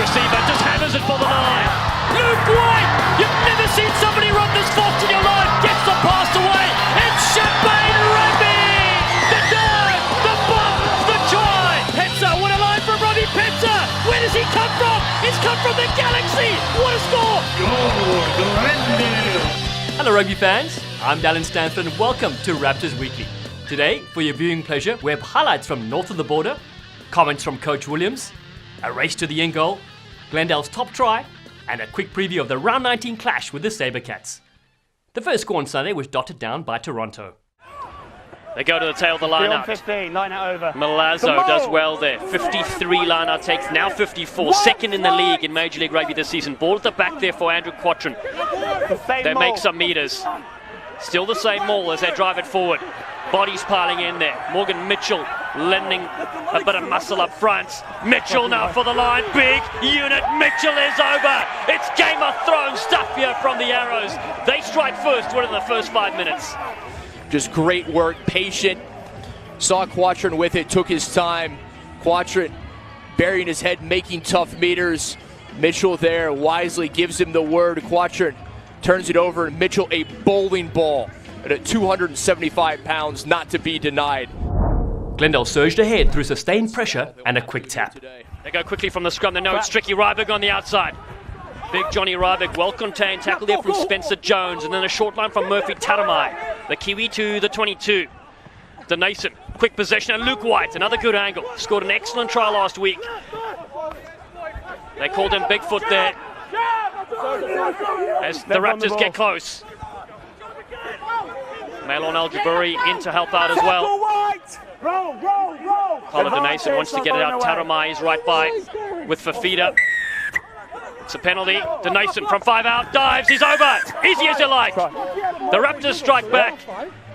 receiver, just hammers it for the line. Luke White, you've never seen somebody run this fast in your life. Gets the pass away. It's Champagne Rugby. The dive, the bump, the try. Petzer, what a line from Robbie Petzer. Where does he come from? He's come from the Galaxy. What a score. Hello rugby fans, I'm Dallin Stanford and welcome to Raptors Weekly. Today, for your viewing pleasure, we have highlights from north of the border, comments from Coach Williams, a race to the end goal, Glendale's top try, and a quick preview of the round 19 clash with the Sabercats. The first score on Sunday was dotted down by Toronto. They go to the tail of the line-out. 15, line out over. Milazzo does well there. 53 line-out takes, now 54. Second in the league in Major League Rugby this season. Ball at the back there for Andrew Quattrin. They make some meters. Still the same maul as they drive it forward. Bodies piling in there. Morgan Mitchell lending a bit of muscle up front. Mitchell now for the line. Big unit. Mitchell is over. It's Game of Thrones stuff here from the Arrows. They strike first within the first 5 minutes. Just great work, patient. Saw Quattrin with it, took his time. Quattrin burying his head, making tough meters. Mitchell there wisely gives him the word. Quattrin turns it over, and Mitchell a bowling ball at 275 pounds, not to be denied. Glendale surged ahead through sustained pressure and a quick tap. They go quickly from the scrum. They know it's Tricky Ryberg on the outside. Big Johnny Ryberg, well contained, tackle there from Spencer Jones, and then a short line from Murphy Taramai. The Kiwi to the 22. Denason, quick possession, and Luke White, another good angle. Scored an excellent try last week. They called him Bigfoot there as the Raptors get close. Malon Aljaburi in to help out as well. Colin Denason wants to get it out. Taramai is right by with Fafita. It's a penalty. Denason from 5 out, dives, he's over. Easy as you like. The Raptors strike back,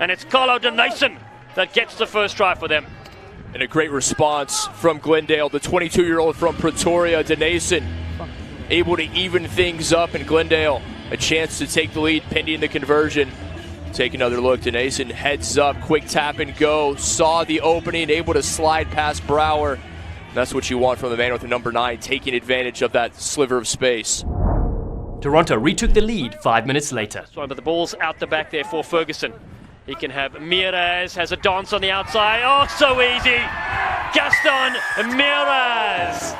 and it's Carlo Denason that gets the first try for them. And a great response from Glendale, the 22-year-old from Pretoria, Denason, able to even things up, and Glendale a chance to take the lead pending the conversion. Take another look. Denason heads up, quick tap and go. Saw the opening, able to slide past Brower. That's what you want from the man with the number 9, taking advantage of that sliver of space. Toronto retook the lead 5 minutes later. But the ball's out the back there for Ferguson. He can have Miraz, has a dance on the outside. Oh, so easy. Gaston Miraz.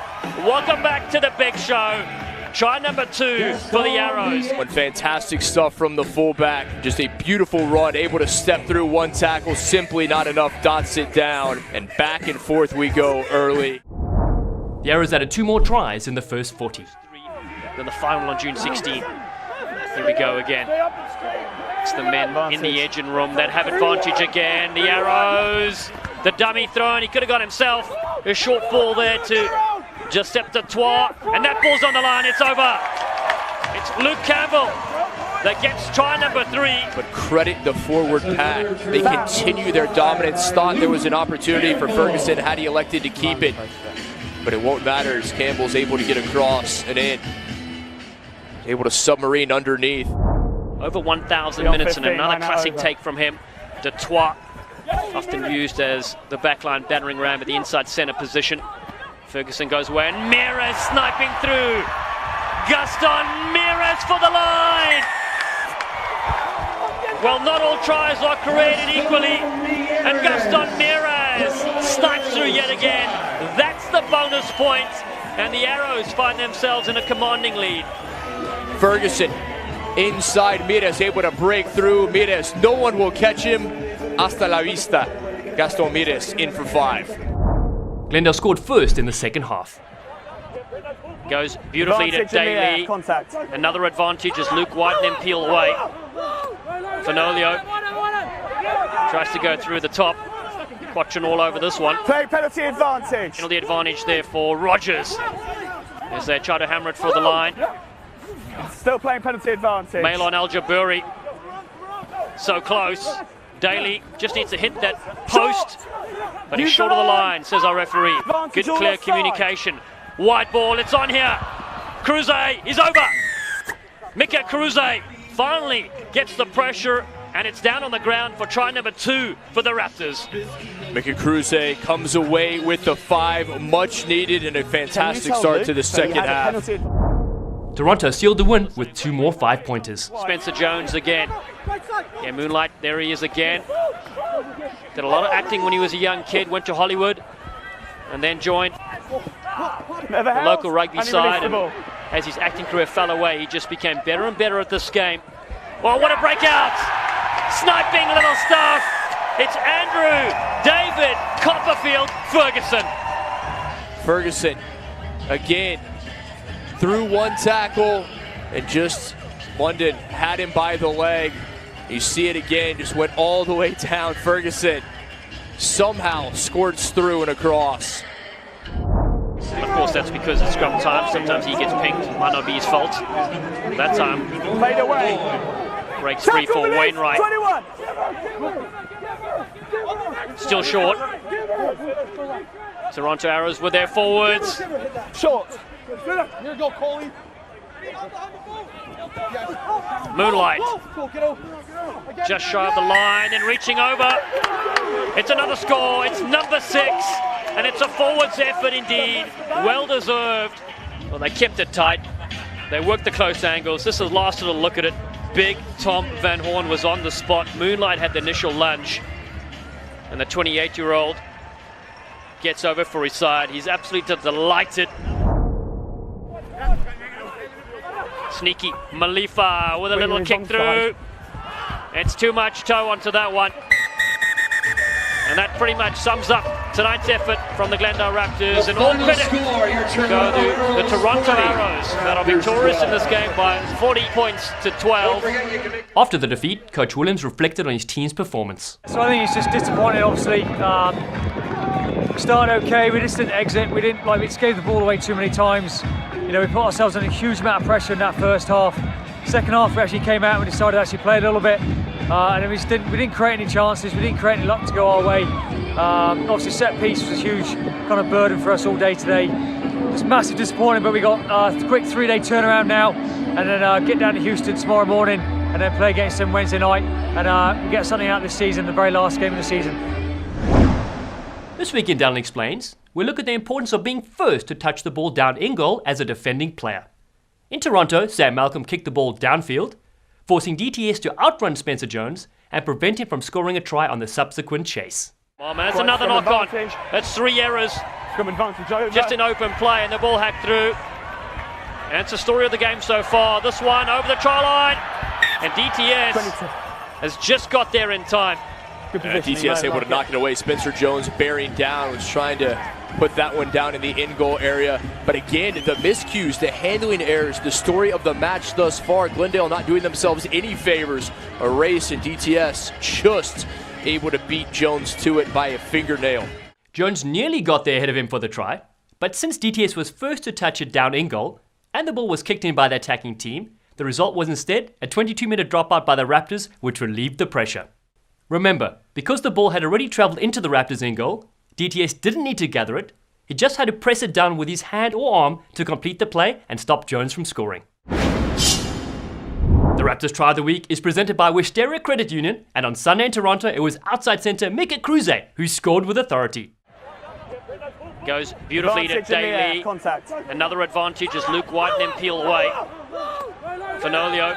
Welcome back to the big show. Try number 2 for the Arrows. One fantastic stuff from the fullback. Just a beautiful run, able to step through one tackle, simply not enough, dots it down, and back and forth we go early. The Arrows added 2 more tries in the first 40. Then the final on June 16. Here we go again. It's the men in the engine room that have advantage again. The Arrows, the dummy throw, and he could have got himself a short ball there to Giuseppe Trois, and that ball's on the line. It's over. It's Luke Campbell that gets try number 3. But credit the forward pack. They continue their dominance. Thought there was an opportunity for Ferguson had he elected to keep it. But it won't matter as Campbell's able to get across and in. Able to submarine underneath. Over 1,000 minutes and another classic take from him. Detroit, often used as the backline battering ram at the inside center position. Ferguson goes away and Miraz sniping through. Gaston Miraz for the line. Well, not all tries are created equally, and Gaston Miraz snipes through yet again. That's the bonus point, and the Arrows find themselves in a commanding lead. Ferguson inside Miraz, able to break through. Miraz, no one will catch him. Hasta la vista. Gaston Miraz in for 5. Glendale scored first in the second half. Goes beautifully to Daly. Another advantage as Luke White and then peel away. Fenolio tries to go through the top. Quattrin all over this one. Play penalty advantage. Penalty advantage there for Rogers as they try to hammer it for the line. Still playing penalty advantage. Malon Aljaburi. So close. Daly just needs to hit that post, but he's short of the line, says our referee. Good clear communication. White ball, it's on here. Cruze is over. Mika Cruze finally gets the pressure, and it's down on the ground for try number 2 for the Raptors. Mika Cruze comes away with the 5, much needed and a fantastic start to the second half. Toronto sealed the win with 2 more 5-pointers. Spencer Jones again. Yeah, Moonlight, there he is again. Did a lot of acting when he was a young kid, went to Hollywood, and then joined the local rugby side. And as his acting career fell away, he just became better and better at this game. Well, what a breakout! Sniping little stuff. It's Andrew David Copperfield Ferguson. Ferguson again through one tackle, and just London had him by the leg. You see it again, just went all the way down. Ferguson somehow squirts through and across. Of course, that's because it's scrum time. Sometimes he gets pinged. Might not be his fault. That time, Fade away. breaks free for Wainwright. 21. Still short. Toronto Arrows with their forwards. Short. Here you go, Coley. Moonlight just shy of the line and reaching over. It's another score. It's number 6, and it's a forwards effort indeed. Well deserved. Well, they kept it tight. They worked the close angles. This is the last little look at it. Big Tom Van Horn was on the spot. Moonlight had the initial lunge, and the 28-year-old gets over for his side. He's absolutely delighted. Sneaky Malifa with a little kick through. It's too much toe onto that one. And that pretty much sums up tonight's effort from the Glendale Raptors. And all credit go to the Toronto Arrows that are victorious in this game by 40 points to 12. After the defeat, Coach Williams reflected on his team's performance. So I think he's just disappointed, obviously. We started okay, we just didn't exit. We just gave the ball away too many times. You know, we put ourselves under a huge amount of pressure in that first half. Second half, we actually came out and we decided to actually play a little bit. And then we didn't create any chances, we didn't create any luck to go our way. Obviously, set piece was a huge kind of burden for us all day today. Just massive disappointment, but we got a quick 3-day turnaround now, and then get down to Houston tomorrow morning, and then play against them Wednesday night, and we get something out this season, the very last game of the season. This week in Dallin Explains, we look at the importance of being first to touch the ball down in goal as a defending player. In Toronto, Sam Malcolm kicked the ball downfield, forcing DTS to outrun Spencer Jones and prevent him from scoring a try on the subsequent chase. Oh man, it's another knock on. That's 3 errors. Scrum advantage over. Just in open play, and the ball hacked through. And it's the story of the game so far. This one over the try line, and DTS has just got there in time. DTS able to knock it away. Spencer Jones bearing down, was trying to put that one down in the in-goal area. But again, the miscues, the handling errors, the story of the match thus far. Glendale not doing themselves any favors. A race, and DTS just able to beat Jones to it by a fingernail. Jones nearly got there ahead of him for the try, but since DTS was first to touch it down in goal, and the ball was kicked in by the attacking team, the result was instead a 22-minute dropout by the Raptors, which relieved the pressure. Remember, because the ball had already travelled into the Raptors in goal, DTS didn't need to gather it, he just had to press it down with his hand or arm to complete the play and stop Jones from scoring. The Raptors Try of the Week is presented by Wisteria Credit Union, and on Sunday in Toronto it was outside centre Mika Cruze who scored with authority. Goes beautifully to Daly. Contact. Another advantage as Luke White and then peel away. Fenolio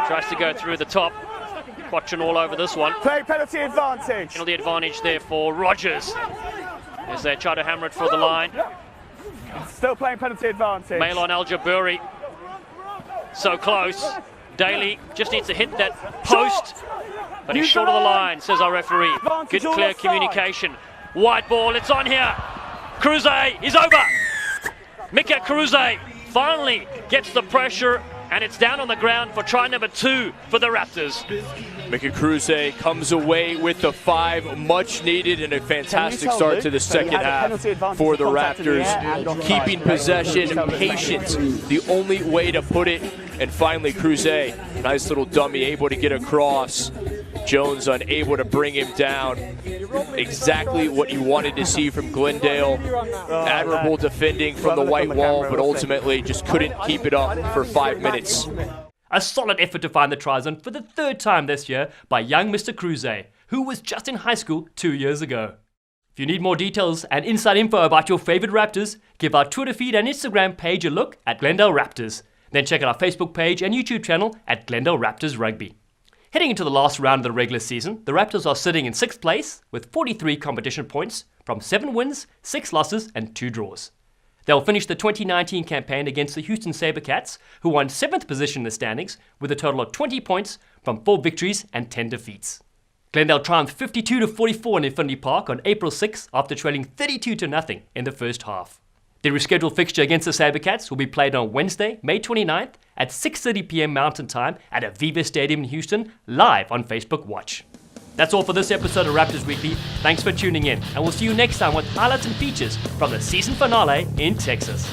tries to go through the top. Quatchen all over this one. Play penalty advantage. Penalty advantage there for Rogers as they try to hammer it for the line. Still playing penalty advantage. Malon Al-Jaburi. So close. Daly just needs to hit that post, but he's short of the line, says our referee. Good clear communication. White ball, it's on here. Cruze is over. Mika Cruze finally gets the pressure, and it's down on the ground for try number 2 for the Raptors. Mika Cruze comes away with the 5, much needed and a fantastic start to the second half for the Raptors. Keeping possession, patience, the only way to put it. And finally Cruze, nice little dummy, able to get across. Jones unable to bring him down. Exactly what you wanted to see from Glendale. Admirable defending from the white wall, but ultimately just couldn't keep it up for 5 minutes. A solid effort to find the try zone for the 3rd time this year by young Mr. Cruze, who was just in high school 2 years ago. If you need more details and inside info about your favorite Raptors, give our Twitter feed and Instagram page a look at Glendale Raptors. Then check out our Facebook page and YouTube channel at Glendale Raptors Rugby. Heading into the last round of the regular season, the Raptors are sitting in 6th place with 43 competition points from 7 wins, 6 losses and 2 draws. They'll finish the 2019 campaign against the Houston SaberCats, who won 7th position in the standings with a total of 20 points from 4 victories and 10 defeats. Glendale triumphed 52-44 in Infinity Park on April 6 after trailing 32-0 in the first half. The rescheduled fixture against the SaberCats will be played on Wednesday, May 29th at 6:30 p.m. Mountain Time at Aviva Stadium in Houston, live on Facebook Watch. That's all for this episode of Raptors Weekly. Thanks for tuning in, and we'll see you next time with highlights and features from the season finale in Texas.